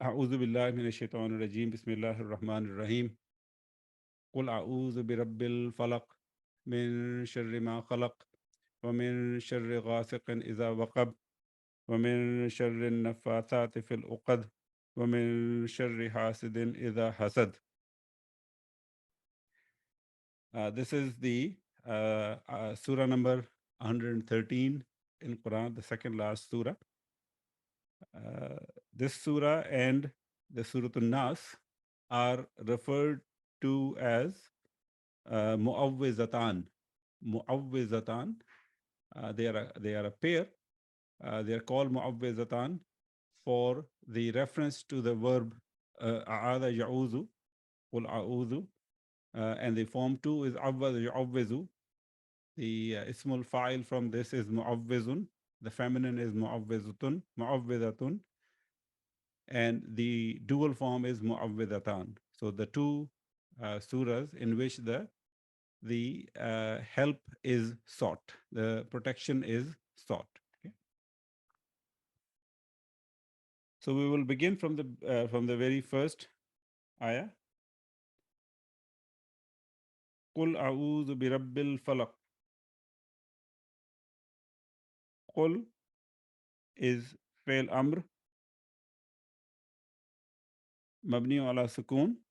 أعوذ بالله من الشيطان الرجيم بسم الله الرحمن الرحيم قل أعوذ برب الفلق من شر ما خلق ومن شر غاسق إذا وقب ومن شر النفاثات في العقد ومن شر حاسد إذا حسد. This is the surah number 113 in Quran, the second last surah. This surah and the Surat-ul-Nas are referred to as mu'awwizatan. Mu'awwizatan. They are a pair. They are called mu'awwizatan for the reference to the verb a'adha ya'uzu, qul a'udhu, and the form 2 is awwaz yu'awwizu. The ismul fa'il from this is mu'awwizun. The feminine is mu'awwizatun, mu'awwizatun, and the dual form is mu'awwidatan. So the two surahs in which the help is sought, the protection is sought. Okay? So we will begin from the very first ayah. قل أعوذ برب الفلق. قل is فعل أمر مبني على سكون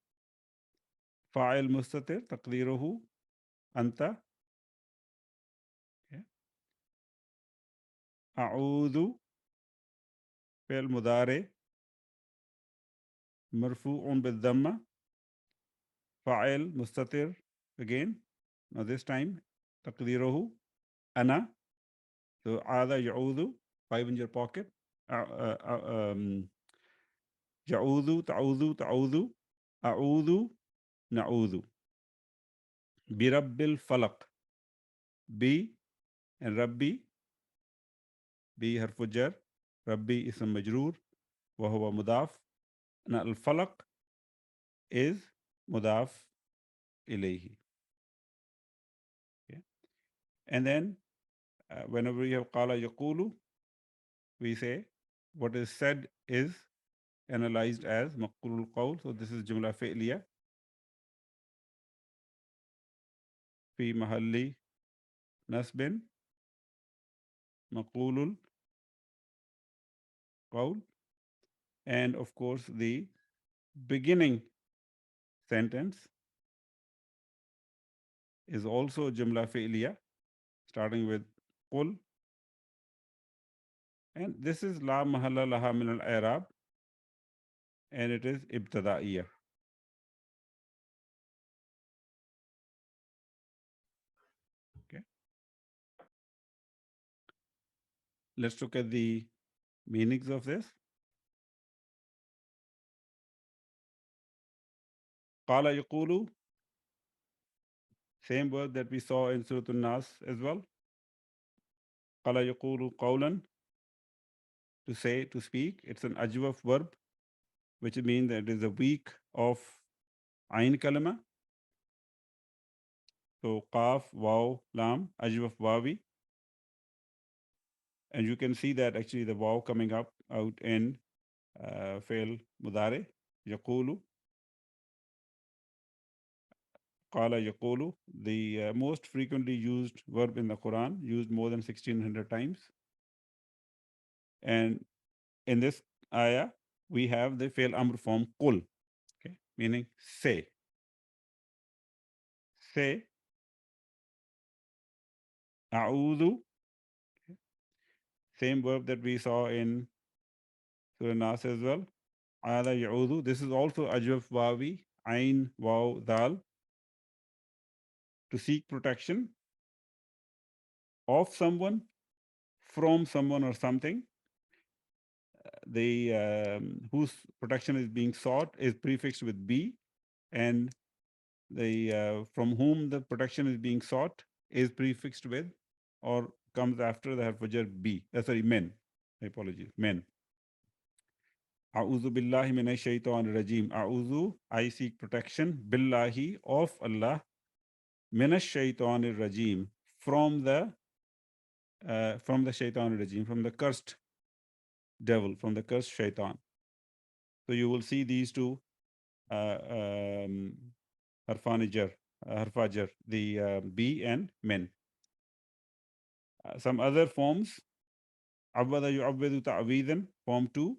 فاعل مستتر تقديره أنت. Okay. أعوذ فعل مضارع مرفوع بالضمة فاعل مستتر again. Now this time تقديره أنا. So عاد يعوذ 5 in your pocket. يعوذ تعوذ تعوذ أعوذ نعوذ برب الفلق. B and ربي B حرف جر ربي اسم مجرور وهو مضاف. Now الفلق is مضاف إليه. Okay. And then whenever we have قال يقول, we say what is said is analyzed as مقول القول. So this is جملة فعلية في محل نصب مقول القول. And of course the beginning sentence is also جملة فعلية starting with قل. And this is لا محل لها من الإعراب and it is ابتدائية. Okay. Let's look at the meanings of this. قال يقول, same word that we saw in Surat-ul-Nas as well. قال يقول قولا, to say, to speak. It's an ajwaf verb, which means that it is a weak of ayn kalima. So qaf, waw, lam, ajwaf wawi. And you can see that actually the waw coming up out in fail mudare, yaqulu. Qala yaqulu, the most frequently used verb in the Quran, used more than 1600 times. And in this ayah, we have the fail amr form qul, okay, meaning say. Say, a'udhu, same verb that we saw in Surah Nas as well. Ada ya'udhu. This is also ajwaf wawi, ain, waw, dal. To seek protection of someone, from someone or something. The whose protection is being sought is prefixed with B, and the from whom the protection is being sought is prefixed with or comes after the harf B. Sorry, men. Apologies, men. A'udhu billahi minash shaitanir rajim. A'udhu, I seek protection, billahi, of Allah, minash shaitanir rajim, from the shaitanir rajim, from the cursed devil, from the cursed shaitan. So you will see these two harfanijar, harfajar, the be and men. Some other forms, awwada yu'awwidu ta'widan, form 2,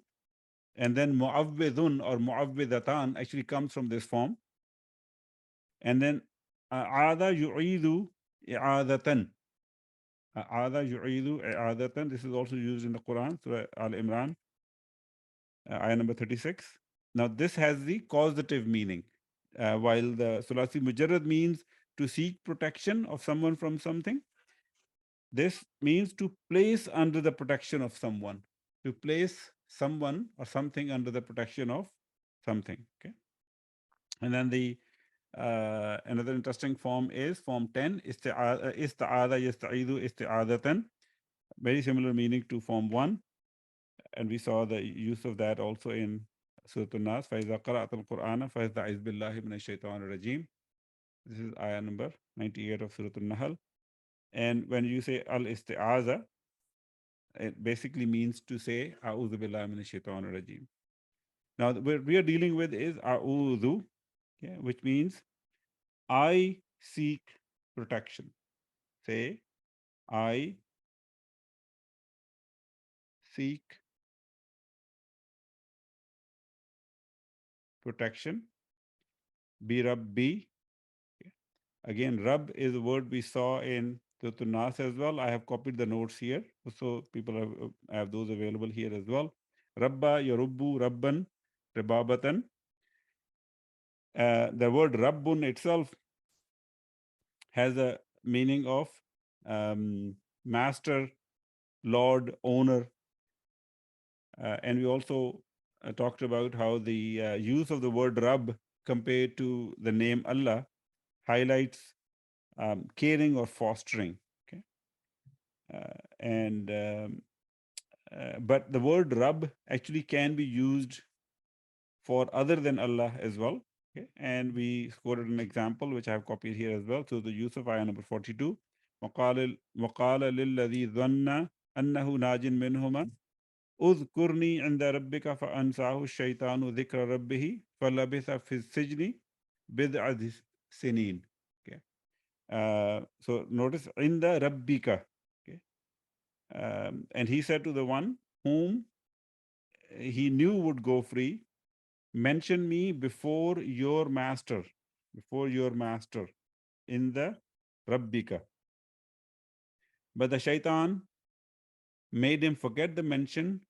and then mu'awwidun or mu'awwidatan actually comes from this form. And then aada yu'idu i'adatan. Aada yu'idu i'adatan. This is also used in the Quran, Surah Al-Imran, ayah number 36. Now this has the causative meaning, while the Sulasi Mujarrad means to seek protection of someone from something. This means to place under the protection of someone, to place someone or something under the protection of something. Okay. And then the another interesting form is form 10, ista'ada yasta'idu isti'adatan. Very similar meaning to form 1. And we saw the use of that also in Surat al-Nas. فَإِذَا قَرَأْتَ الْقُرْآنَ فَاسْتَعِذْ بِاللَّهِ مِنَ الشَّيْطَانِ الرَّجِيمِ. This is ayah number 98 of Surat al-Nahl. And when you say al-isti'aza, it basically means to say a'udhu billahi minash shaitanir rajim. Now what we are dealing with is a'udhu, okay, which means I seek protection. Say I seek protection. Bi Rabbi. Again, Rab is a word we saw in Surat Nas as well. I have copied the notes here, so people have those available here as well. Rabba, Yarubbu, Rabban, Rababatan. The word Rabbun itself has a meaning of master, lord, owner. And we also talked about how the use of the word Rabb compared to the name Allah highlights caring or fostering. Okay. But the word Rabb actually can be used for other than Allah as well. Okay. And we quoted an example which I have copied here as well. So the use of ayah number 42. وقال للذي ظن أنه ناج منهما اذكرني عند ربك فأنساه الشيطان ذكر ربه فلبث في السجن بضع سنين. Okay. So notice عند ربك. Okay. And he said to the one whom he knew would go free, mention me before your master in the Rabbika. But the shaitan made him forget the mention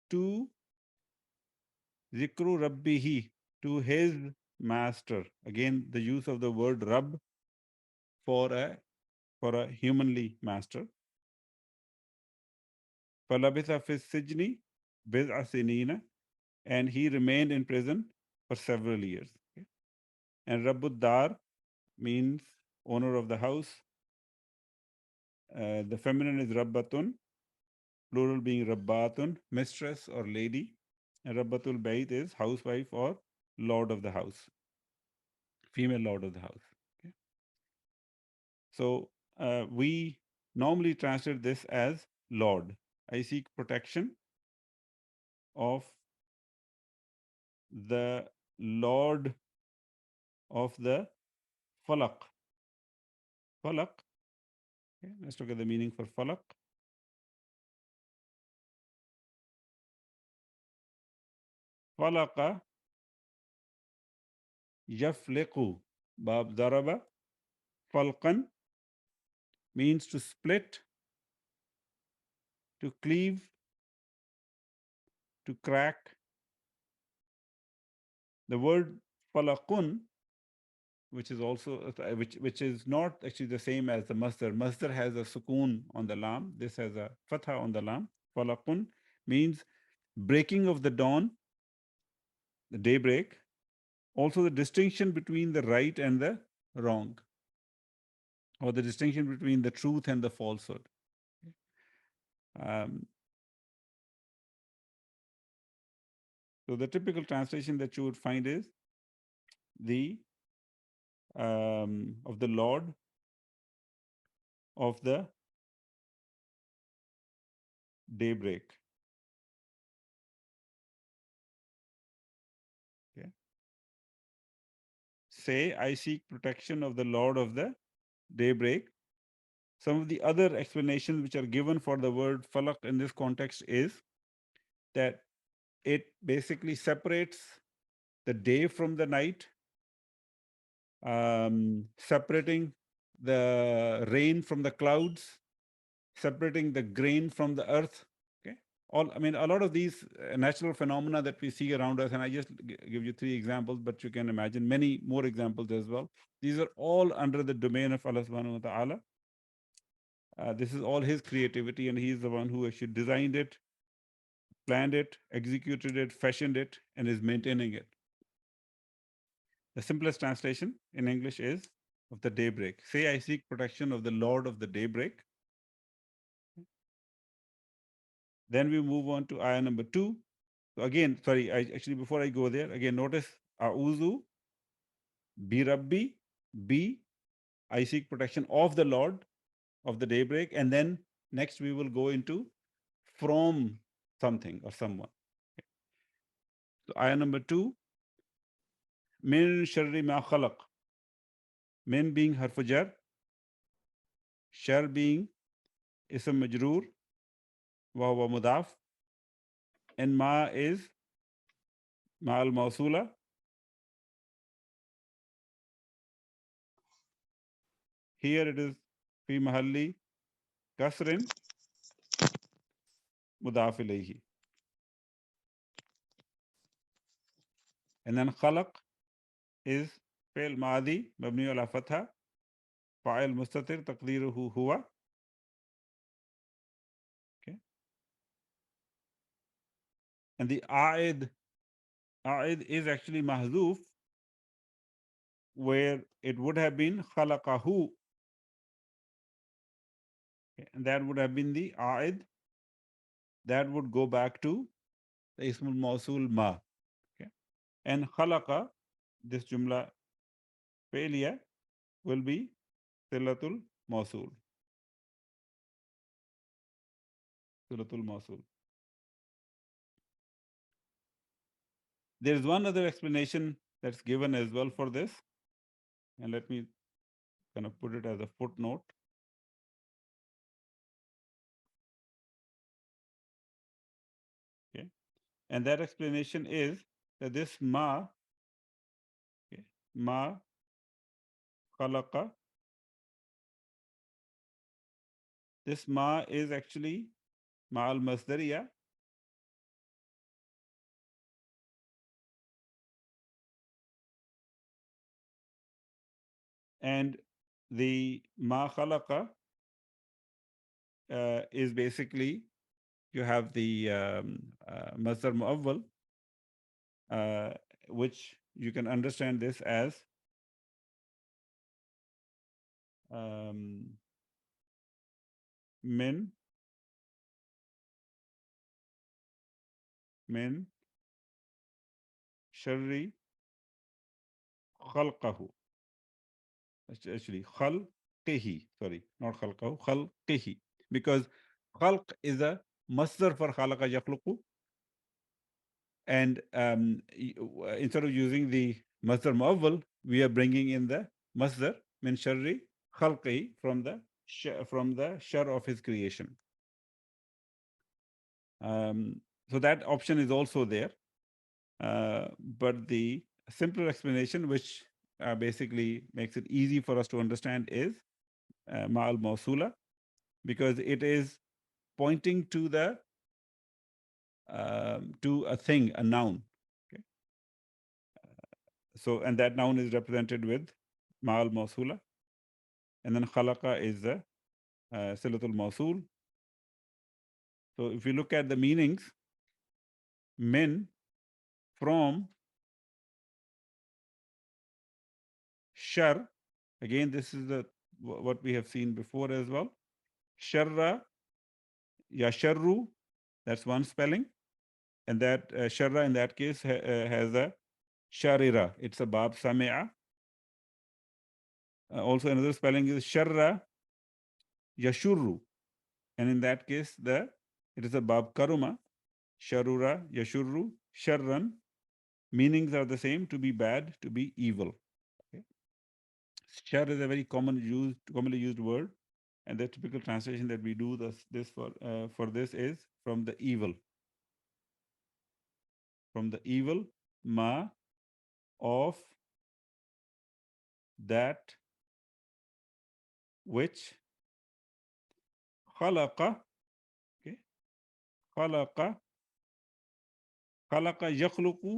to Zikru Rabbihi, to his master. Again, the use of the word Rabb for a humanly master. فَلَبِثَ فِي السِّجْنِ بِضْعَ سِنِينَ, and he remained in prison for several years. Okay. And Rabbud Dar means owner of the house. The feminine is Rabbatun, plural being Rabbatun, mistress or lady. And Rabbatul Bayt is housewife or lord of the house, female lord of the house. Okay. So we normally translate this as Lord. I seek protection of the Lord of the Falaq. Falaq. Okay, let's look at the meaning for Falaq. Falaqa yafliqu. Bab daraba. Falqan means to split, to cleave, to crack. The word falaqun, which is also which is not actually the same as the masdar. Masdar has a sukoon on the lam. This has a fatha on the lam. Falaqun means breaking of the dawn, the daybreak. Also the distinction between the right and the wrong, or the distinction between the truth and the falsehood. So the typical translation that you would find is the of the Lord of the daybreak. Okay. Say, I seek protection of the Lord of the daybreak. Some of the other explanations which are given for the word falaq in this context is that it basically separates the day from the night, separating the rain from the clouds, separating the grain from the earth. Okay, I mean, a lot of these natural phenomena that we see around us, and I just give you 3 examples, but you can imagine many more examples as well. These are all under the domain of Allah subhanahu wa ta'ala. This is all His creativity, and He is the one who actually designed it, planned it, executed it, fashioned it, and is maintaining it. The simplest translation in English is of the daybreak. Say, I seek protection of the Lord of the daybreak. Then we move on to ayah number 2. So again, sorry, before I go there, again, notice A'udhu bi Rabbi, bi, I seek protection of the Lord of the daybreak. And then next we will go into from something or someone. Okay. So ayah number 2, min sharri ma khalaq. Min being harf jar, shar being ism majroor, wa huwa mudaf, and ma is ma al mawsula. Here it is fi mahalli kasrin mudaf ilayhi. And then khalaq is fi'l madi mabni ala fatha, fa'il mustatir taqdiruhu huwa. Okay. And the a'id is actually mahzuf, where it would have been khalaqahu. Okay. And that would have been the a'id. That would go back to the ismul mawsul ma. Okay. And khalaqa, this jumla failure, will be silatul mawsul. Silatul mawsul. There is one other explanation that's given as well for this. And let me kind of put it as a footnote. Okay. And that explanation is that this ma, okay, ma khalaqa, this ma is actually ma al masdariya, and the ma khalaqa is basically, you have the masdar mu'awwal, which you can understand this as min sharri khalqahu. Actually, khalqihi, sorry, not khalqahu, khalqihi, because khalq is a masdar for khalaqa yakhluqu, and instead of using the masdar mu'awwal, we are bringing in the masdar min sharri khalqihi, from the shar of his creation. So that option is also there, but the simpler explanation, which basically makes it easy for us to understand, is ma'al mawsula, because it is pointing to the to a thing, a noun. Okay. So, and that noun is represented with ma'al mawsula, and then khalaqa is the silatul mawsul. So if you look at the meanings, min, from, shar, again this is what we have seen before as well. Sharra, yasharru, that's one spelling, and that sharra in that case has a sharira, it's a bab sami'a. Also another spelling is sharra yashurru, and in that case it is a bab karuma, sharura yashurru sharran meanings are the same: to be bad, to be evil. Okay. Shar is a very commonly used word, and the typical translation that we do this for this is from the evil ma of that which khalaqa. Okay, khalaqa, khalaqa yakhluqu,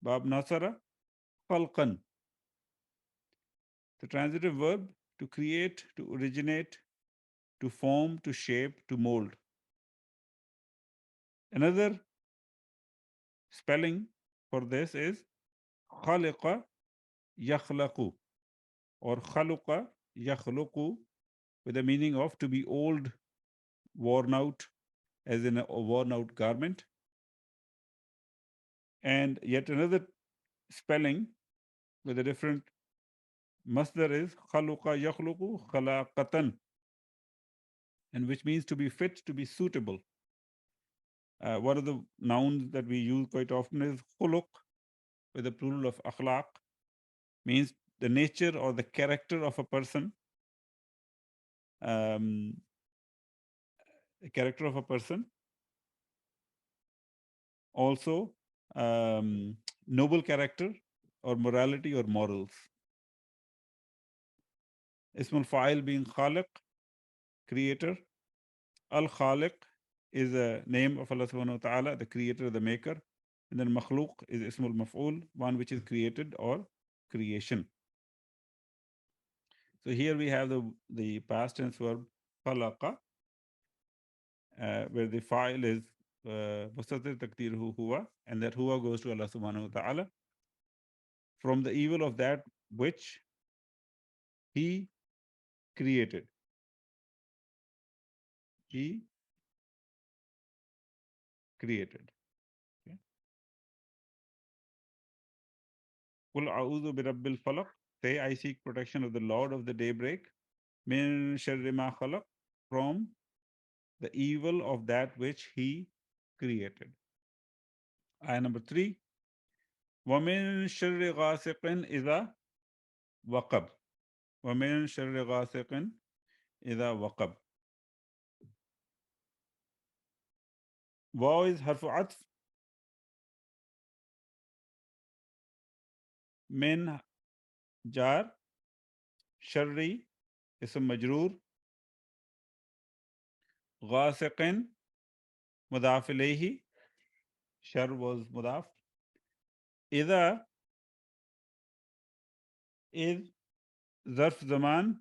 bab nasara, khalqan. The transitive verb: to create, to originate, to form, to shape, to mold. Another spelling for this is khaliqa yakhlaqu, or khaluqa yakhluqu, with the meaning of to be old, worn out, as in a worn out garment. And yet another spelling with a different masdar is khaluqa yakhluqu khalaqatan, and which means to be fit, to be suitable. One of the nouns that we use quite often is khuluq, with the plural of akhlaq, means the nature or the character of a person. The character of a person. Also, noble character or morality or morals. Ismul fa'il being khaliq, creator. Al-Khaliq is a name of Allah subhanahu wa ta'ala, the creator, the maker. And then makhluq is ismul maf'ul, one which is created or creation. So here we have the past tense verb khalaqa, where the fa'il is mustatir taqdiruhu huwa, and that huwa goes to Allah subhanahu wa ta'ala. From the evil of that which he created. He created. Okay. Qul a'udhu bi rabbil falaq. Say, I seek protection of the Lord of the daybreak. Min sharri ma khalaq, from the evil of that which he created. Ayah number 3. وَمِن شَرِّ غَاسِقٍ إِذَا وَقَبْ. وَمِن شَرِّ غَاسِقٍ إِذَا وَقَبْ. Waw is harfu atf. Min jar. Sharri ism majroor. غاسق مضاف إليه. Shar was mudaf. إذا is zarf zaman.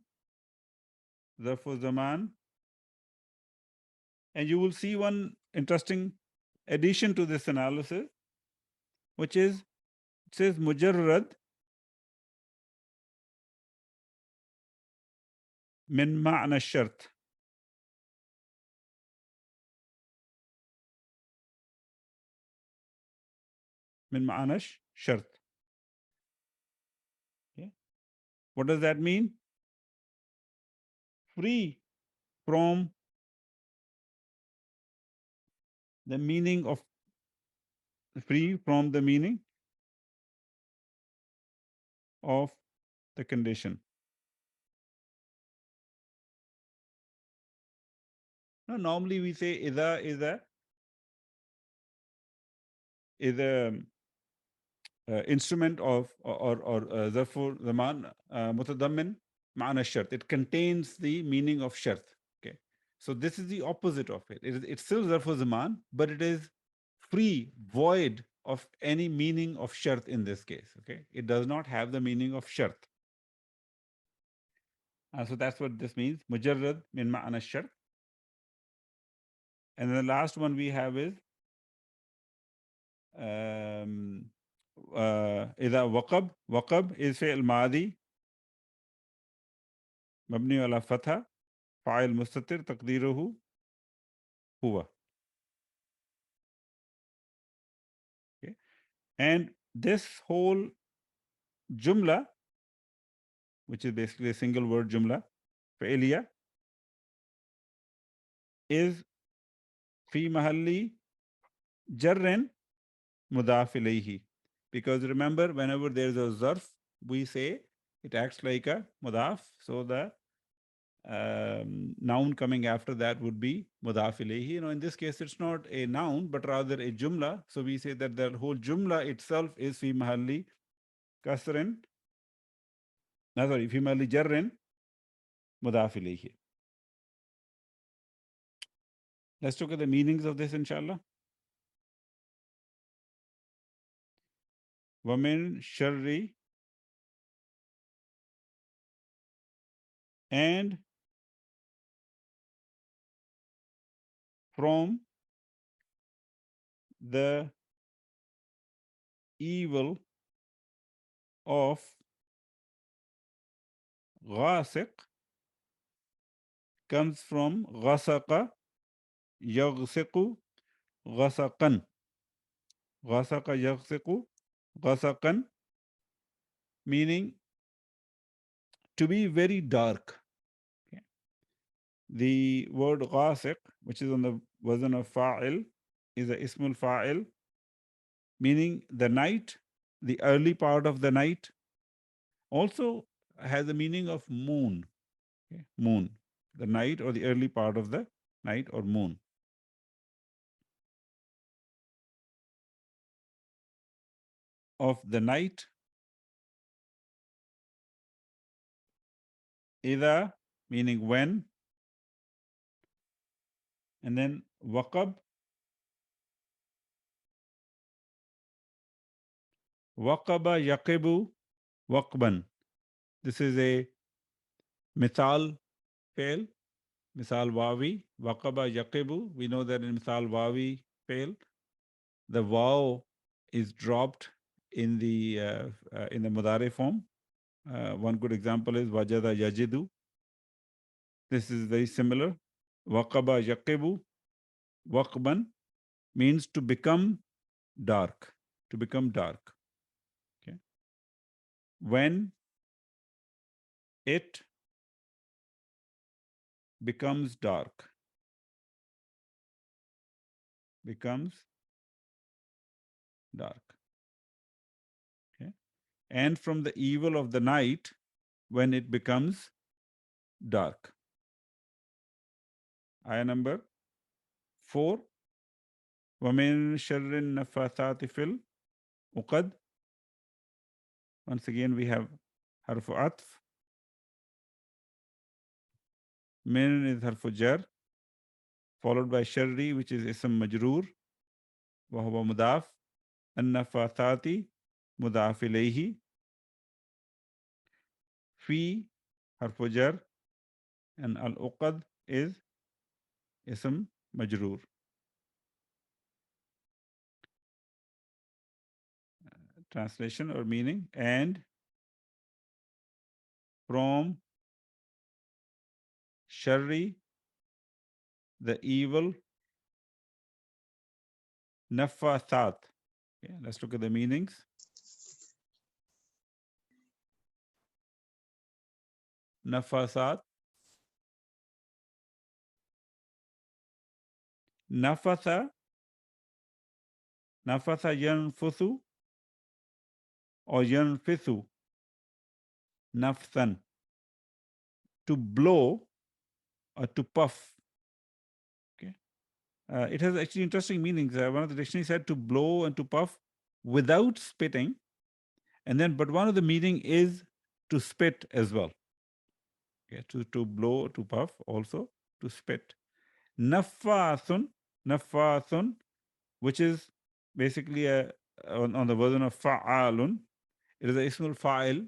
Zarf zaman. And you will see one interesting addition to this analysis, which is, it says mujarrad min ma'na shart. Min ma'na shart. Okay. What does that mean? Free from the meaning of the condition. Now, normally we say idha is a instrument of or therefore zaman mutadammin ma'na shart. It contains the meaning of shart. Okay. So this is the opposite of it. It's still therefore zaman, but it is free, void of any meaning of shart in this case. Okay. It does not have the meaning of shart. So that's what this means. Mujarrad min ma'na shart. And then the last one we have is إذا وقب. وقب is فعل ماضي مبني على فتحة فاعل مستتر تقديره هو. Okay. And this whole jumla, which is basically a single word jumla, فعلية, is في محل جر مضاف إليه. Because remember, whenever there's a zarf, we say it acts like a mudaf. So the noun coming after that would be mudaf ilayhi. You know, in this case, it's not a noun, but rather a jumla. So we say that the whole jumla itself is fi mahalli kasrin, no, sorry, fi mahalli jarrin mudaf ilayhi. Let's look at the meanings of this, inshallah. Wamin sharri, and from the evil of ghasiq comes from ghasaqa yaghsiqu ghasaqan. Ghasaqa yaghsiqu ghasaqan, meaning to be very dark. Okay. The word ghasiq, which is on the wazn of fa'il, is a ismul fa'il, meaning the night, the early part of the night. Also has a meaning of moon. Okay. Moon, the night or the early part of the night or moon. Of the night. Ida, meaning when. And then waqab. Waqaba yaqibu waqban. This is a mithal fail. Misal wawi. Waqaba yaqibu. We know that in misal wawi fail, the waw is dropped in the mudare form. One good example is wajada yajidu. This is very similar. Waqaba yaqibu waqban means to become dark. To become dark. Okay. When it becomes dark. Becomes dark. Okay. And from the evil of the night when it becomes dark. Ayah number 4. وَمِن شَرِّ النَّفَّاثَاتِ فِي الْعُقَدِ. Once again, we have harfu atf. Min is harfu jar, followed by sharri, which is ism majroor. وَهُوَ مُضَاف. النَّفَّاثَاتِ مُضَاف إِلَيْهِ. Fi harfu jar, and al-uqad is ism majroor. Translation or meaning, and from sharri, the evil, nafathat. Okay, let's look at the meanings. Nafasat. Nafatha. Nafatha yanfuthu or yanfithu. Nafthan. To blow or to puff. Okay. It has actually interesting meanings. One of the dictionaries said to blow and to puff without spitting. And then, but one of the meaning is to spit as well. Okay, to blow, to puff, also to spit. Nafathun, nafathun, which is basically on the version of fa'alun. It is a ismul fa'il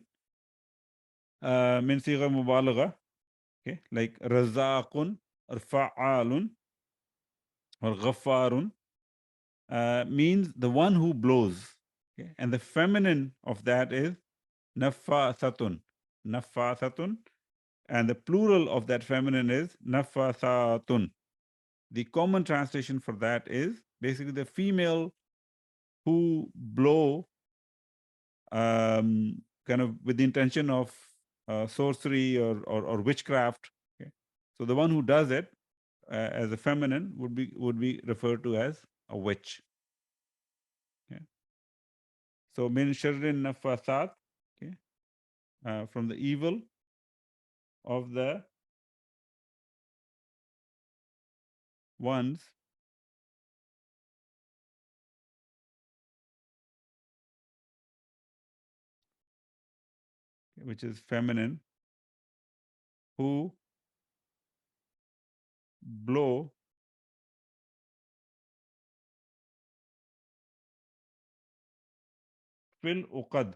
min sigha mubalagha. Okay, like razaqun or fa'alun or ghafarun means the one who blows. Okay, and the feminine of that is nafathatun. Nafathatun. And the plural of that feminine is nafathatun. The common translation for that is basically the female who blow kind of with the intention of sorcery or witchcraft. Okay. So the one who does it as a feminine would be referred to as a witch. Okay. So min sharrin nafasat, okay, from the evil of the ones which is feminine, who blow fil uqad,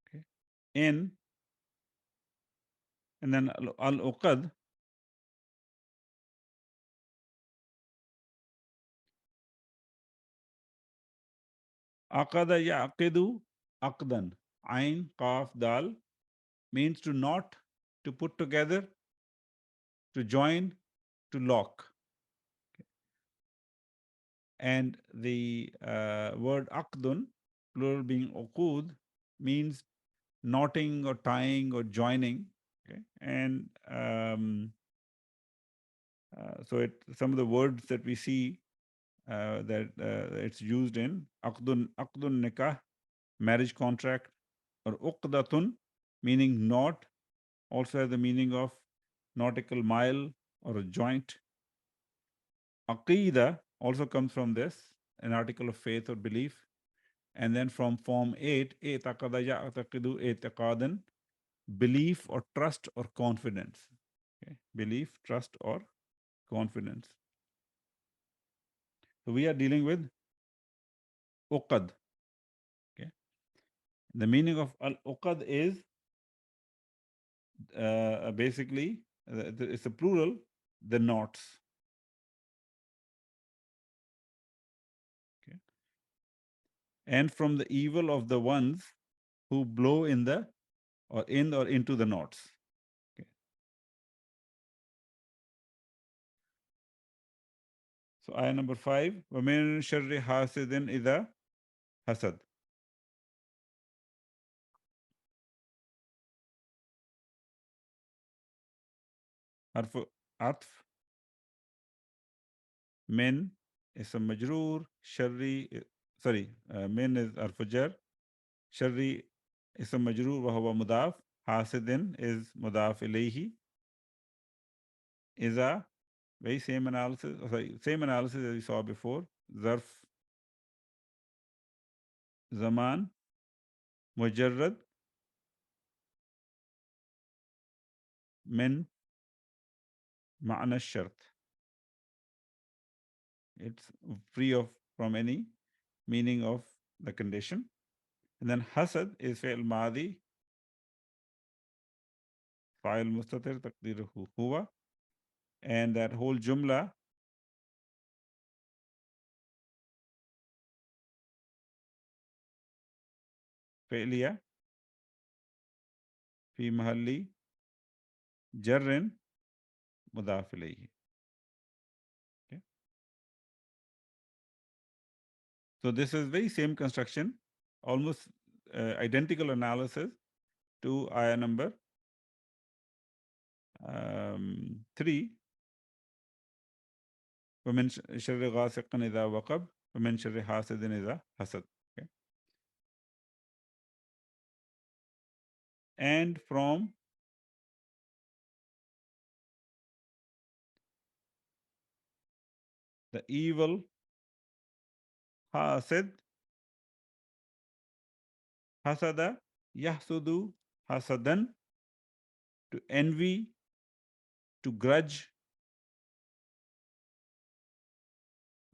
okay, in, and then al uqad, aqada yaqidu aqdan, ain qaf dal, means to knot, to put together, to join, to lock. And the word aqdun, plural being uqud, means knotting or tying or joining. Okay? And so some of the words that we see that it's used in aqdun nikah, marriage contract, or uqdatun, meaning knot, also has the meaning of nautical mile or a joint. Aqidah also comes from this, an article of faith or belief. And then from form 8, i'taqada ya'taqidu i'tiqadan, belief or trust or confidence. Okay? Belief, trust, or confidence. So we are dealing with uqad. Okay? The meaning of al-uqad is basically, it's a plural, the knots. Okay? And from the evil of the ones who blow in the, or in or into the knots. Okay? So ayah number 5, وَمِن شَرِّ حَاسِدٍ إِذَا حَسَدٍ. حرف عطف من اسم مجرور شري sorry من is حرف جر شري اسم مجرور وهو مضاف حاسد is مضاف إليه إذا very same analysis same analysis as we saw before ظرف زمان مجرد من معنى الشرط. It's free of from any meaning of the condition. And then حسد is فعل ماضي فاعل مستتر تقديره هو. And that whole jumla فعلية في محل جر مضاف إليه. Okay. So this is very same construction, almost identical analysis to ayah number 3. ومن شر غاسق إذا وقب ومن شر حاسد إذا حسد. Okay. And from the evil hasid, hasada, yahsudu, hasadan, to envy, to grudge.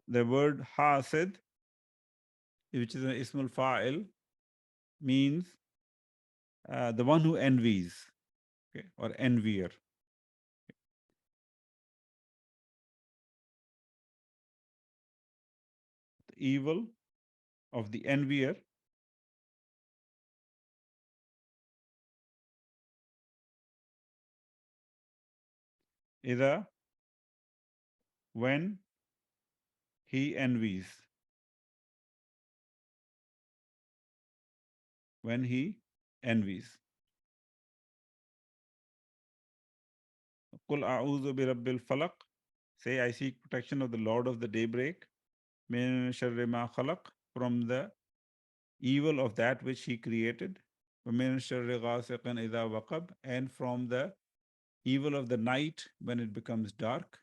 The word hasid, which is an ismul fa'il, means the one who envies, okay, or envier. The evil of the envier is when he envies. When he envies. Qul a'udhu bi rabbil falaq. Say, I seek protection of the Lord of the daybreak. Min sharri ma khalaq. from the evil of that which he created, وَمِن شَرِّ غَاسِقٍ إِذَا وَقَبَ, and from the evil of the night when it becomes dark,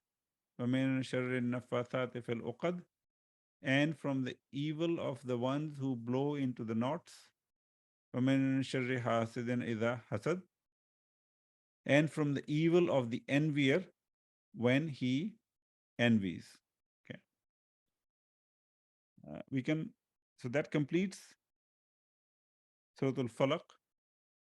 وَمِن شَرِّ النَّفَّاثَاتِ فِي الْعُقَدِ, and from the evil of the ones who blow into the knots, وَمِن شَرِّ حَاسِدٍ إِذَا حَسَدَ, and from the evil of the envier when he envies. Okay. We can, so that completes Surat-ul-Falaq.